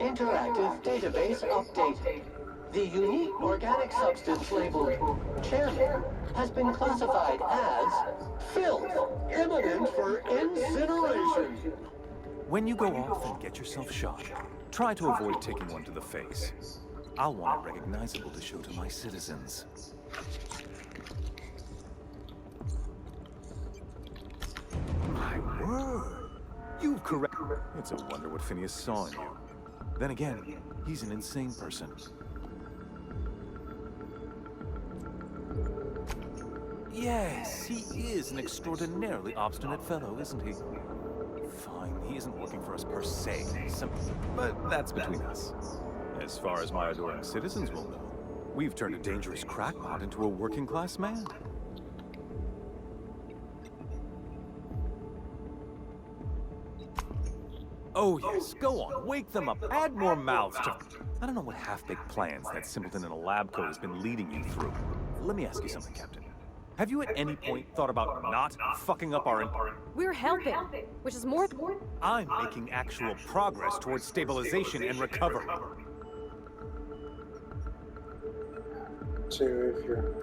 Interactive database update. The unique organic substance labeled Chairman has been classified as filth, imminent for incineration. When you go off and get yourself shot, try to avoid taking one to the face. I'll want it recognizable to show to my citizens. My word! You've correct. It's a wonder what Phineas saw in you. Then again, he's an insane person. Yes, he is an extraordinarily obstinate fellow, isn't he? Fine, he isn't working for us per se, but that's between us. As far as my adoring citizens will know, we've turned a dangerous crackpot into a working-class man. Oh yes, go on, wake them up, add more mouths to... I don't know what half-baked plans that simpleton in a lab coat has been leading you through. Let me ask you something, Captain. Have you at any point thought about not fucking up our... We're helping, which is more... I'm making actual progress towards stabilization and recovery. So if you're...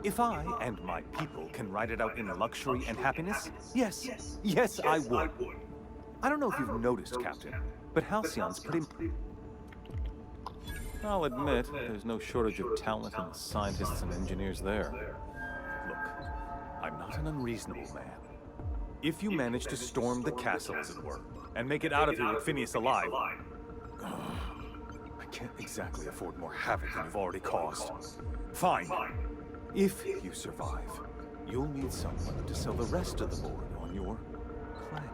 If I and my people can ride it out in luxury and happiness, yes, I would. I don't know if you've noticed, Captain, but Halcyon's pretty... I'll admit, there's no shortage of talent in the scientists and engineers there. Look, I'm not an unreasonable man. If you manage to storm the castle, as it were, and make it out of here with Phineas alive... I can't exactly afford more havoc than you've already caused. Fine. If you survive, you'll need someone to sell the rest of the board on your claim.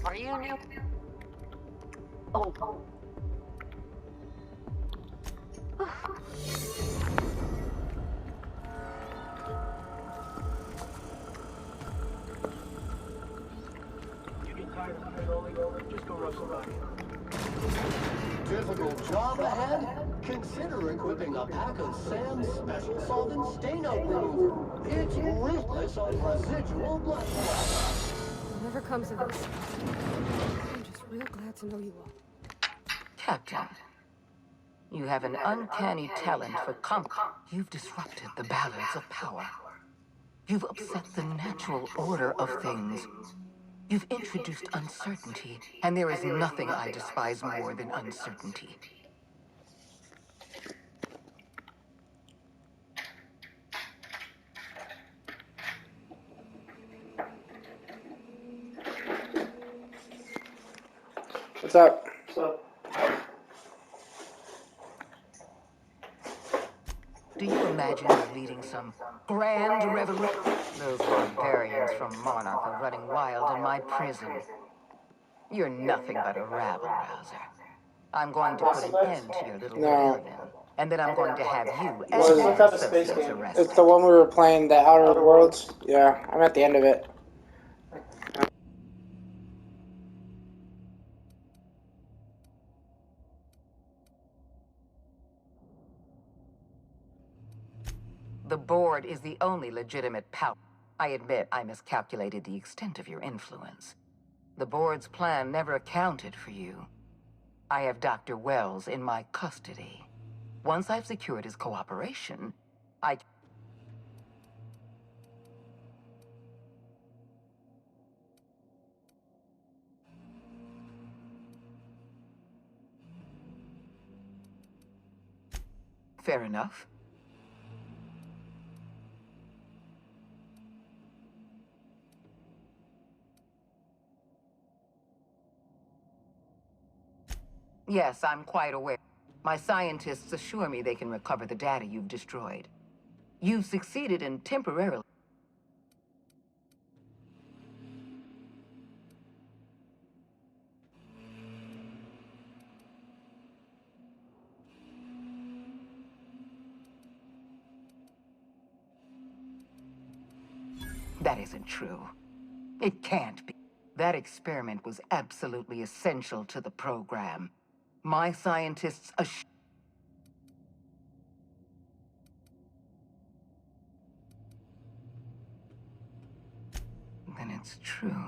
Are you new? Oh. You get tired of rolling over, just go rub somebody. Difficult job ahead? Consider equipping a pack of Sam's special solvent stain-out remover. It's ruthless on residual blood splatter. Never comes of this. I'm just real glad to know you all. Captain, you have an uncanny talent for You've disrupted the balance of power. You've upset the natural order of things. You've introduced uncertainty, and there is nothing I despise more than uncertainty. What's up? Do you imagine you're leading some grand revolution? Those barbarians from Monarch are running wild in my prison. You're nothing but a rabble-rouser. I'm going to put an end to your little rebellion, and then I'm going to have you and Look your at the space associates game. arrested. It's the one we were playing, the Outer Worlds. Yeah, I'm at the end of it. The board is the only legitimate power. I admit I miscalculated the extent of your influence. The board's plan never accounted for you. I have Dr. Wells in my custody. Once I've secured his cooperation, Fair enough. Yes, I'm quite aware. My scientists assure me they can recover the data you've destroyed. You've succeeded in temporarily... That isn't true. It can't be. That experiment was absolutely essential to the program. My scientists assure... Then it's true.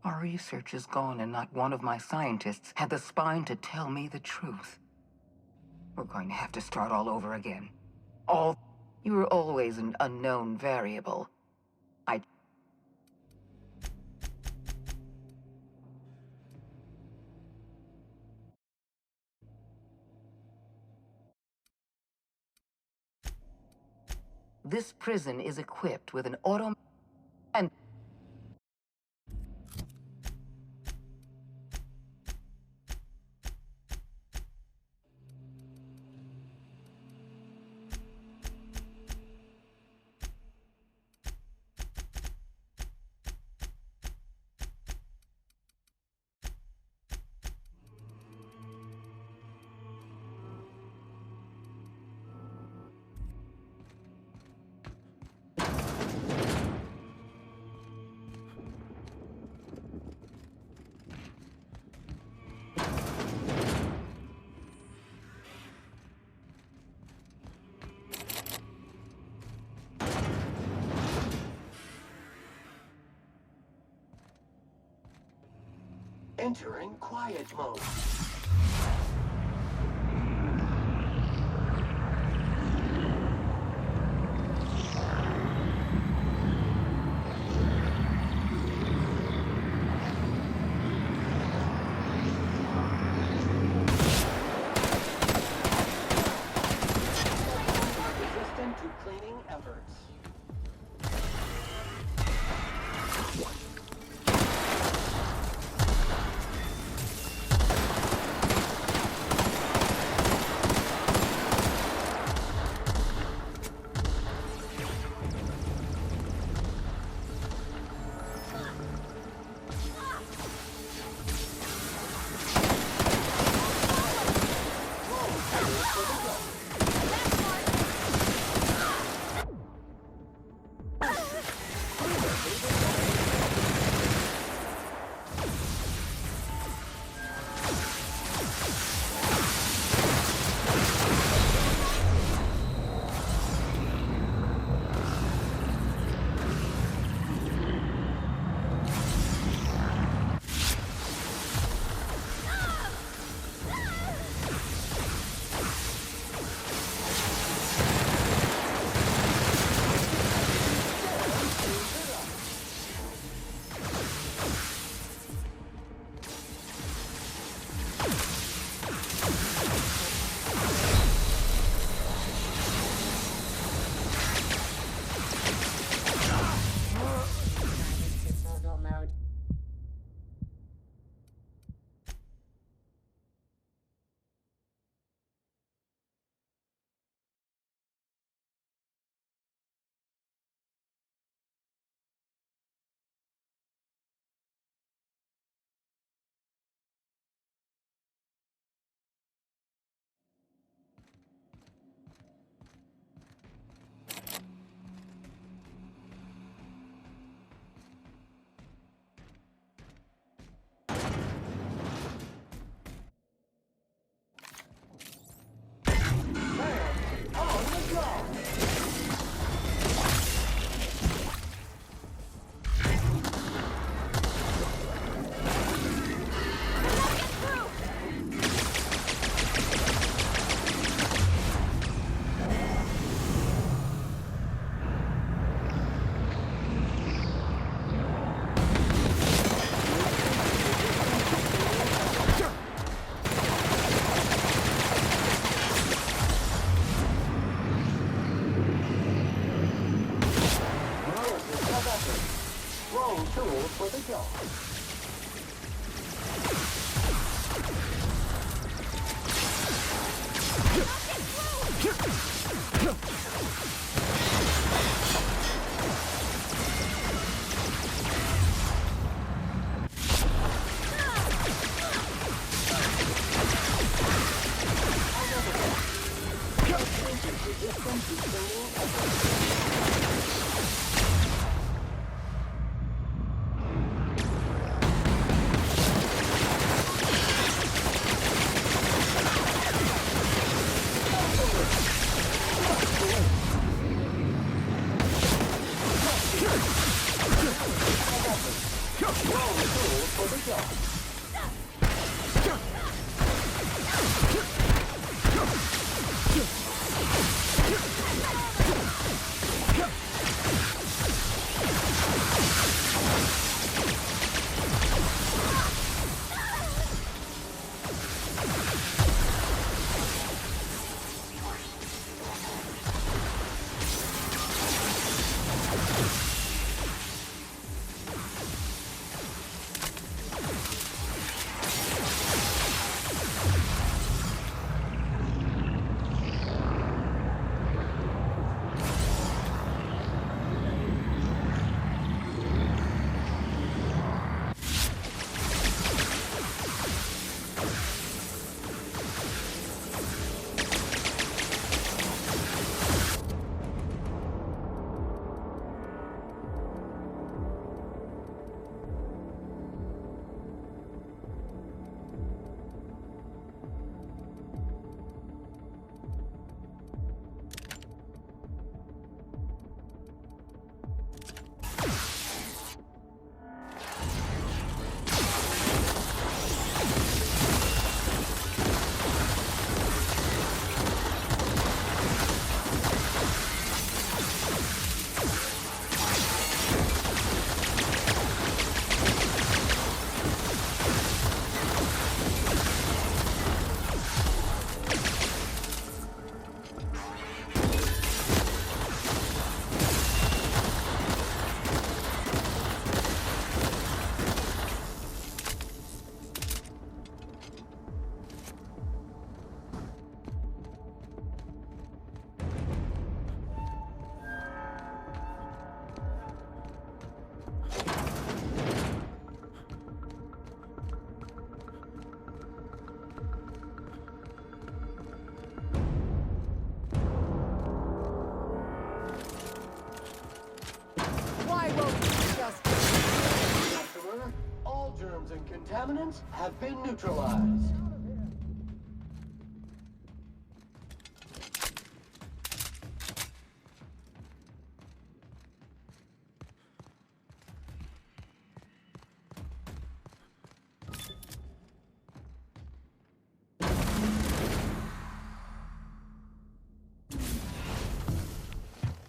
Our research is gone and not one of my scientists had the spine to tell me the truth. We're going to have to start all over again. You were always an unknown variable. This prison is equipped with an and Entering quiet mode. Resistant to cleaning efforts. Wrong tool for the job. Customer, all germs and contaminants have been neutralized.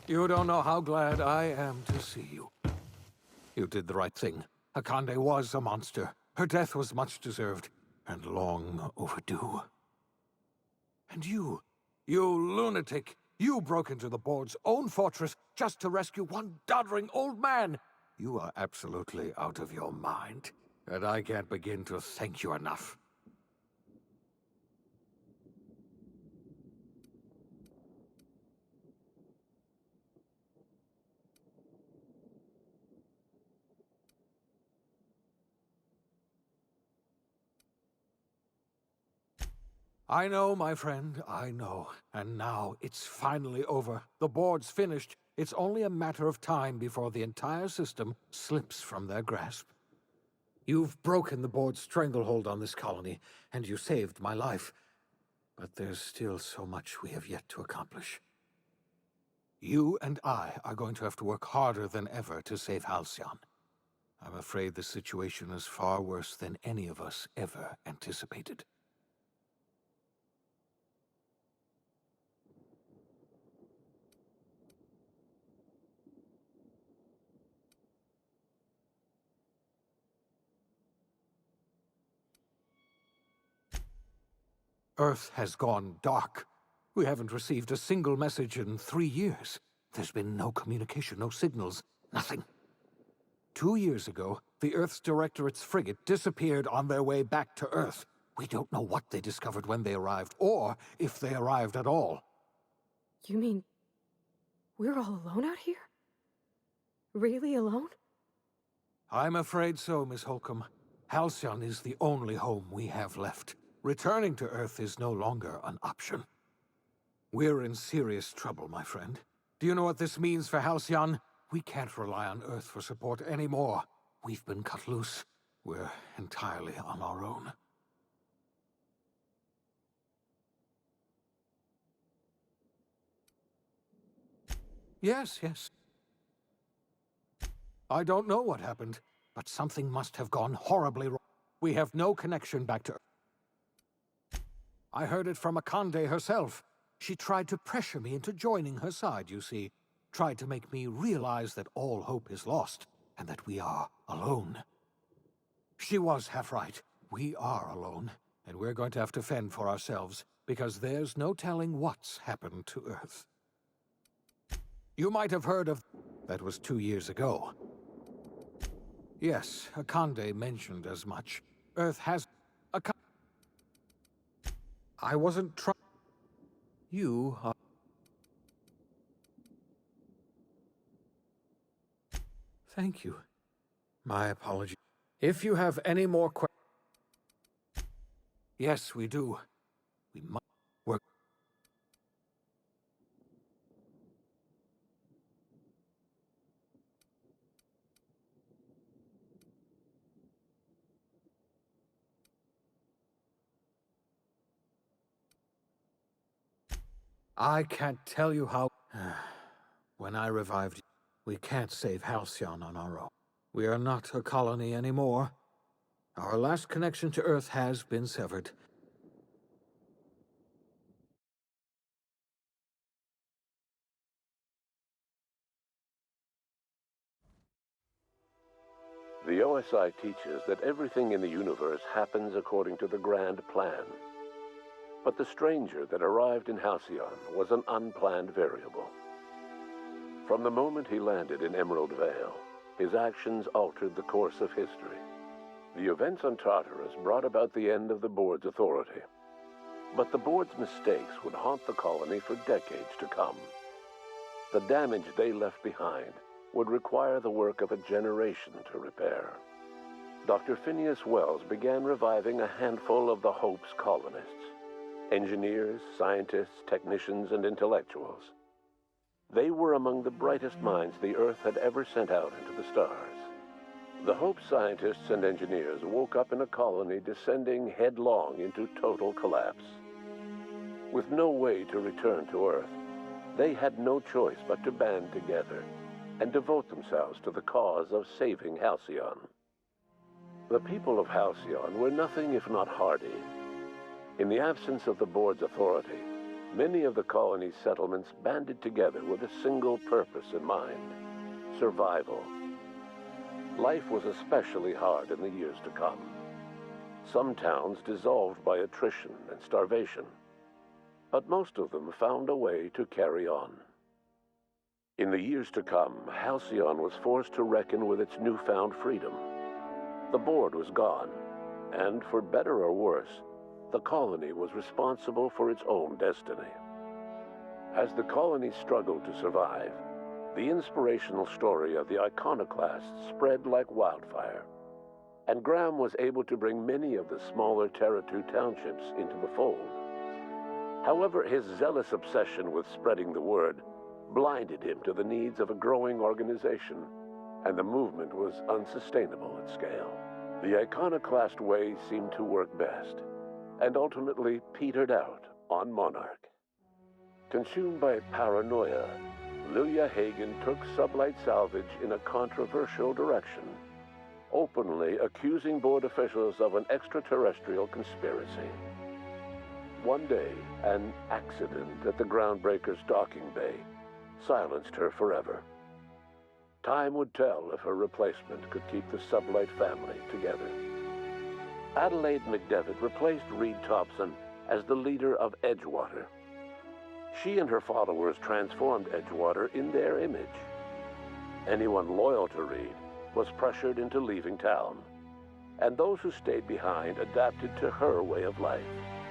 You don't know how glad I am to see you. You did the right thing. Akande was a monster. Her death was much deserved, and long overdue. And you lunatic, you broke into the board's own fortress just to rescue one doddering old man. You are absolutely out of your mind, and I can't begin to thank you enough. I know, my friend, I know. And now it's finally over. The board's finished. It's only a matter of time before the entire system slips from their grasp. You've broken the board's stranglehold on this colony, and you saved my life. But there's still so much we have yet to accomplish. You and I are going to have to work harder than ever to save Halcyon. I'm afraid the situation is far worse than any of us ever anticipated. Earth has gone dark. We haven't received a single message in 3 years. There's been no communication, no signals, nothing. 2 years ago, the Earth's Directorate's frigate disappeared on their way back to Earth. We don't know what they discovered when they arrived, or if they arrived at all. You mean we're all alone out here? Really alone? I'm afraid so, Miss Holcomb. Halcyon is the only home we have left. Returning to Earth is no longer an option. We're in serious trouble, my friend. Do you know what this means for Halcyon? We can't rely on Earth for support anymore. We've been cut loose. We're entirely on our own. Yes, yes. I don't know what happened, but something must have gone horribly wrong. We have no connection back to Earth. I heard it from Akande herself. She tried to pressure me into joining her side, you see. Tried to make me realize that all hope is lost, and that we are alone. She was half right. We are alone, and we're going to have to fend for ourselves, because there's no telling what's happened to Earth. You might have heard of... That was 2 years ago. Yes, Akande mentioned as much. Earth has... I wasn't trying... You are... Thank you. My apology. If you have any more questions... Yes, we do. We must work... I can't tell you how... When I revived you, we can't save Halcyon on our own. We are not a colony anymore. Our last connection to Earth has been severed. The OSI teaches that everything in the universe happens according to the grand plan. But the stranger that arrived in Halcyon was an unplanned variable. From the moment he landed in Emerald Vale, his actions altered the course of history. The events on Tartarus brought about the end of the Board's authority. But the Board's mistakes would haunt the colony for decades to come. The damage they left behind would require the work of a generation to repair. Dr. Phineas Wells began reviving a handful of the Hope's colonists. Engineers, scientists, technicians, and intellectuals. They were among the brightest minds the Earth had ever sent out into the stars. The Hope scientists and engineers woke up in a colony descending headlong into total collapse. With no way to return to Earth, they had no choice but to band together and devote themselves to the cause of saving Halcyon. The people of Halcyon were nothing if not hardy. In the absence of the Board's authority, many of the colony's settlements banded together with a single purpose in mind: survival. Life was especially hard in the years to come. Some towns dissolved by attrition and starvation, but most of them found a way to carry on. In the years to come, Halcyon was forced to reckon with its newfound freedom. The Board was gone, and for better or worse, the colony was responsible for its own destiny. As the colony struggled to survive, the inspirational story of the Iconoclasts spread like wildfire, and Graham was able to bring many of the smaller Terra-2 townships into the fold. However, his zealous obsession with spreading the word blinded him to the needs of a growing organization, and the movement was unsustainable at scale. The Iconoclast way seemed to work best, and ultimately petered out on Monarch. Consumed by paranoia, Lilia Hagen took Sublight Salvage in a controversial direction, openly accusing Board officials of an extraterrestrial conspiracy. One day, an accident at the Groundbreaker's docking bay silenced her forever. Time would tell if her replacement could keep the Sublight family together. Adelaide McDevitt replaced Reed Thompson as the leader of Edgewater. She and her followers transformed Edgewater in their image. Anyone loyal to Reed was pressured into leaving town, and those who stayed behind adapted to her way of life.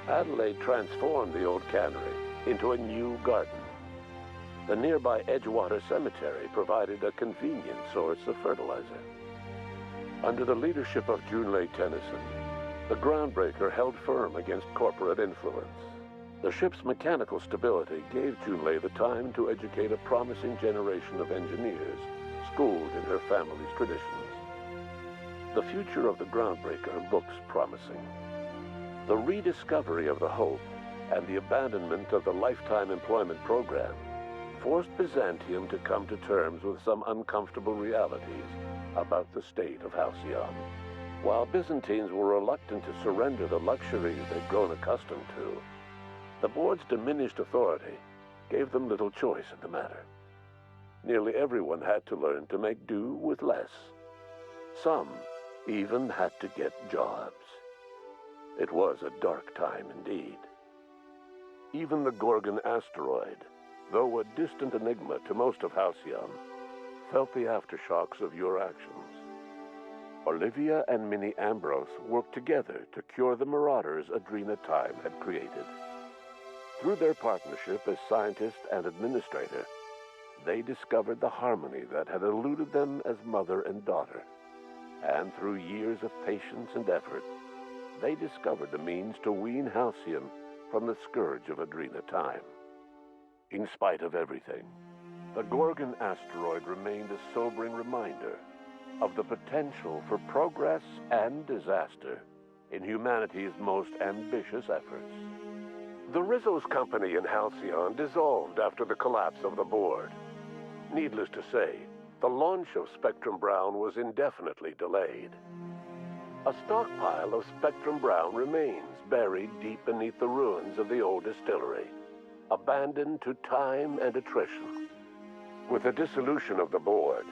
Adelaide transformed the old cannery into a new garden, The nearby Edgewater Cemetery provided a convenient source of fertilizer. Under the leadership of Junlei Tennyson, the Groundbreaker held firm against corporate influence. The ship's mechanical stability gave Junlei the time to educate a promising generation of engineers, schooled in her family's traditions. The future of the Groundbreaker looks promising. The rediscovery of the Hope and the abandonment of the lifetime employment program forced Byzantium to come to terms with some uncomfortable realities about the state of Halcyon. While Byzantines were reluctant to surrender the luxuries they'd grown accustomed to, the board's diminished authority gave them little choice in the matter. Nearly everyone had to learn to make do with less. Some even had to get jobs. It was a dark time indeed. Even the Gorgon asteroid, though a distant enigma to most of Halcyon, felt the aftershocks of your actions. Olivia and Minnie Ambrose worked together to cure the marauders Adrena Time had created. Through their partnership as scientist and administrator, they discovered the harmony that had eluded them as mother and daughter. And through years of patience and effort, they discovered the means to wean Halcyon from the scourge of Adrena Time. In spite of everything, the Gorgon asteroid remained a sobering reminder of the potential for progress and disaster in humanity's most ambitious efforts. The Rizzo's company in Halcyon dissolved after the collapse of the board. Needless to say, the launch of Spectrum Brown was indefinitely delayed. A stockpile of Spectrum Brown remains buried deep beneath the ruins of the old distillery, abandoned to time and attrition. With the dissolution of the board,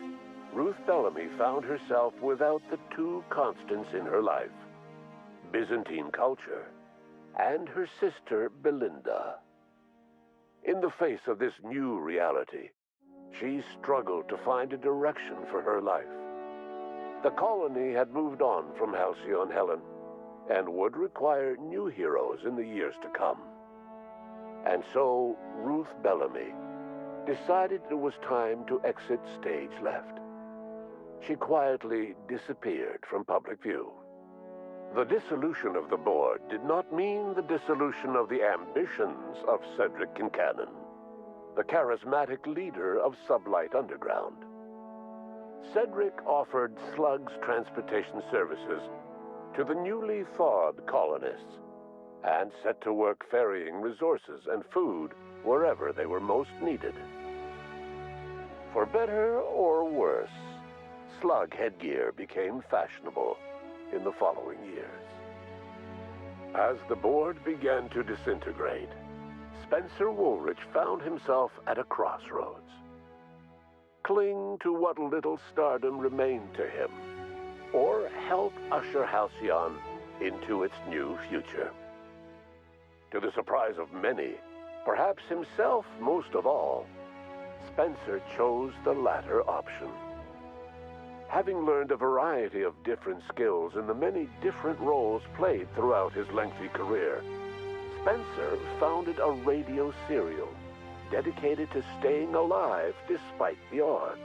Ruth Bellamy found herself without the two constants in her life, Byzantine culture and her sister Belinda. In the face of this new reality, she struggled to find a direction for her life. The colony had moved on from Halcyon Helen and would require new heroes in the years to come. And so Ruth Bellamy decided it was time to exit stage left. She quietly disappeared from public view. The dissolution of the board did not mean the dissolution of the ambitions of Cedric Kincannon, the charismatic leader of Sublight Underground. Cedric offered Slug's transportation services to the newly thawed colonists and set to work ferrying resources and food wherever they were most needed. For better or worse, slug headgear became fashionable in the following years. As the board began to disintegrate, Spencer Woolrich found himself at a crossroads. Cling to what little stardom remained to him, or help usher Halcyon into its new future. To the surprise of many, perhaps himself most of all, Spencer chose the latter option. Having learned a variety of different skills in the many different roles played throughout his lengthy career, Spencer founded a radio serial dedicated to staying alive despite the odds.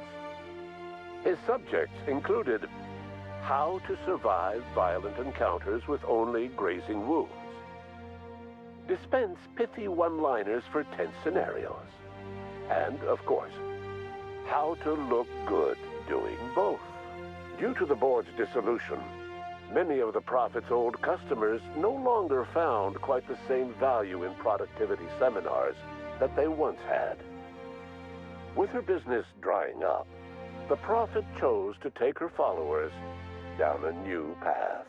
His subjects included how to survive violent encounters with only grazing wounds, dispense pithy one-liners for tense scenarios, and, of course, how to look good doing both. Due to the board's dissolution, many of the Prophet's old customers no longer found quite the same value in productivity seminars that they once had. With her business drying up, the Prophet chose to take her followers down a new path.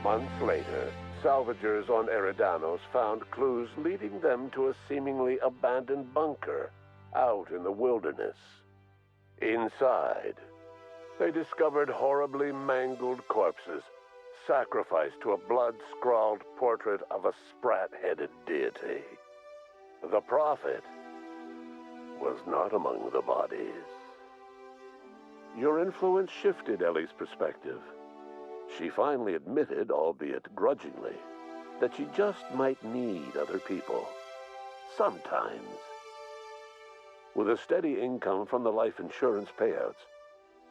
Months later, salvagers on Eridanos found clues leading them to a seemingly abandoned bunker out in the wilderness. Inside, they discovered horribly mangled corpses, sacrificed to a blood-scrawled portrait of a sprat-headed deity. The Prophet was not among the bodies. Your influence shifted Ellie's perspective. She finally admitted, albeit grudgingly, that she just might need other people. Sometimes. With a steady income from the life insurance payouts,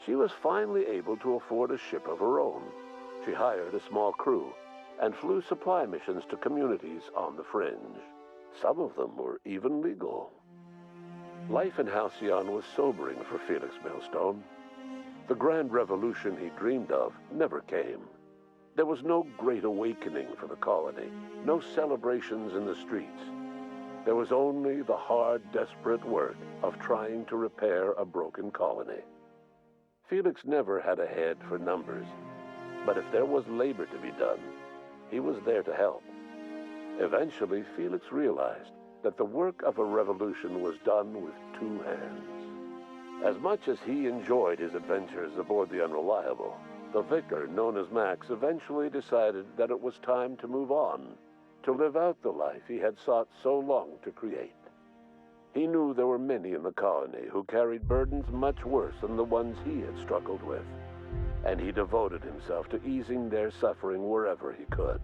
she was finally able to afford a ship of her own. She hired a small crew and flew supply missions to communities on the fringe. Some of them were even legal. Life in Halcyon was sobering for Felix Millstone. The grand revolution he dreamed of never came. There was no great awakening for the colony, no celebrations in the streets. There was only the hard, desperate work of trying to repair a broken colony. Felix never had a head for numbers, but if there was labor to be done, he was there to help. Eventually, Felix realized that the work of a revolution was done with two hands. As much as he enjoyed his adventures aboard the Unreliable, the vicar, known as Max, eventually decided that it was time to move on, to live out the life he had sought so long to create. He knew there were many in the colony who carried burdens much worse than the ones he had struggled with, and he devoted himself to easing their suffering wherever he could.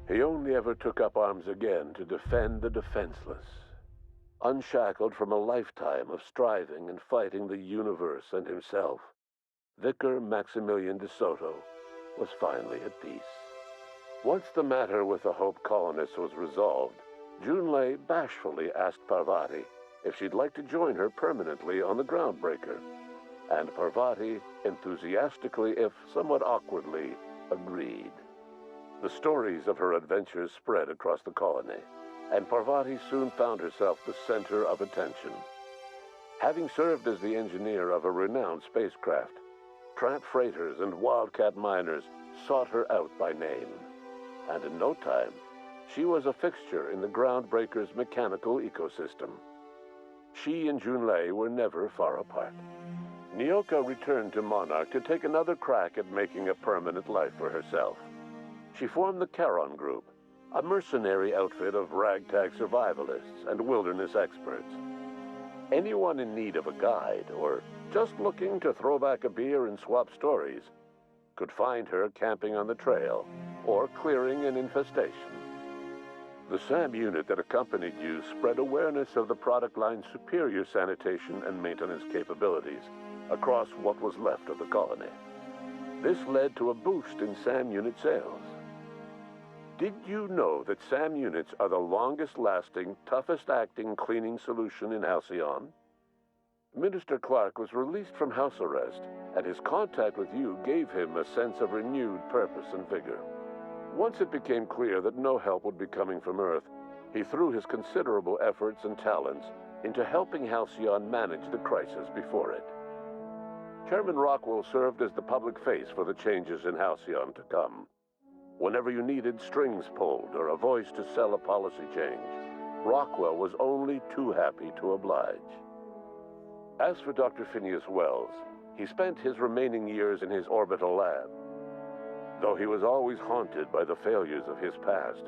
He only ever took up arms again to defend the defenseless. Unshackled from a lifetime of striving and fighting the universe and himself, Vicar Maximilian de Soto was finally at peace. Once the matter with the Hope colonists was resolved, Junlei bashfully asked Parvati if she'd like to join her permanently on the Groundbreaker, and Parvati enthusiastically, if somewhat awkwardly, agreed. The stories of her adventures spread across the colony, and Parvati soon found herself the center of attention. Having served as the engineer of a renowned spacecraft, tramp freighters and wildcat miners sought her out by name, and in no time, she was a fixture in the Groundbreaker's mechanical ecosystem. She and Junlei were never far apart. Nyoka returned to Monarch to take another crack at making a permanent life for herself. She formed the Charon Group, a mercenary outfit of ragtag survivalists and wilderness experts. Anyone in need of a guide, or just looking to throw back a beer and swap stories, could find her camping on the trail or clearing an infestation. The SAM unit that accompanied you spread awareness of the product line's superior sanitation and maintenance capabilities across what was left of the colony. This led to a boost in SAM unit sales. Did you know that SAM units are the longest-lasting, toughest-acting cleaning solution in Halcyon? Minister Clark was released from house arrest, and his contact with you gave him a sense of renewed purpose and vigor. Once it became clear that no help would be coming from Earth, he threw his considerable efforts and talents into helping Halcyon manage the crisis before it. Chairman Rockwell served as the public face for the changes in Halcyon to come. Whenever you needed strings pulled or a voice to sell a policy change, Rockwell was only too happy to oblige. As for Dr. Phineas Wells, he spent his remaining years in his orbital lab. Though he was always haunted by the failures of his past,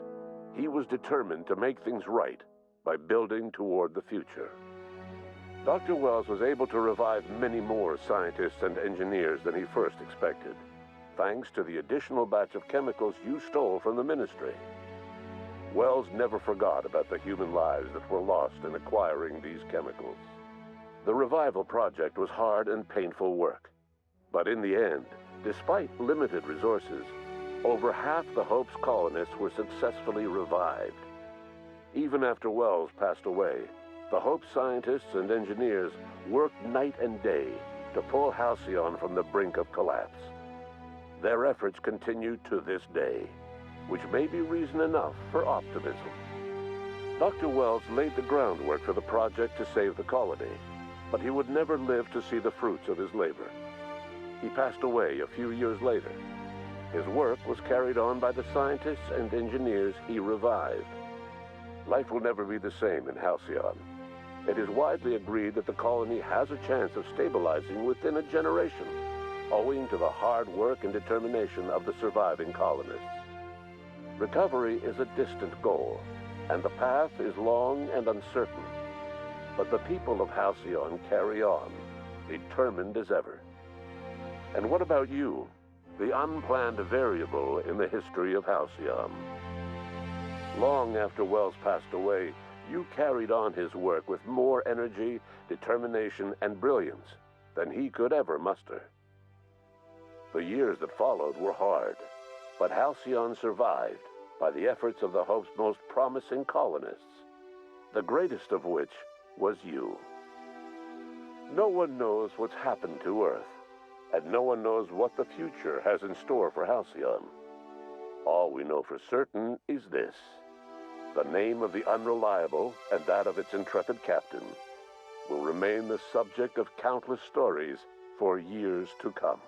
he was determined to make things right by building toward the future. Dr. Wells was able to revive many more scientists and engineers than he first expected, thanks to the additional batch of chemicals you stole from the Ministry. Wells never forgot about the human lives that were lost in acquiring these chemicals. The revival project was hard and painful work, but in the end, despite limited resources, over half the Hope's colonists were successfully revived. Even after Wells passed away, the Hope scientists and engineers worked night and day to pull Halcyon from the brink of collapse. Their efforts continue to this day, which may be reason enough for optimism. Dr. Wells laid the groundwork for the project to save the colony, but he would never live to see the fruits of his labor. He passed away a few years later. His work was carried on by the scientists and engineers he revived. Life will never be the same in Halcyon. It is widely agreed that the colony has a chance of stabilizing within a generation, owing to the hard work and determination of the surviving colonists. Recovery is a distant goal, and the path is long and uncertain. But the people of Halcyon carry on, determined as ever. And what about you, the unplanned variable in the history of Halcyon? Long after Wells passed away, you carried on his work with more energy, determination, and brilliance than he could ever muster. The years that followed were hard, but Halcyon survived by the efforts of the Hope's most promising colonists, the greatest of which was you. No one knows what's happened to Earth, and no one knows what the future has in store for Halcyon. All we know for certain is this: the name of the Unreliable and that of its intrepid captain will remain the subject of countless stories for years to come.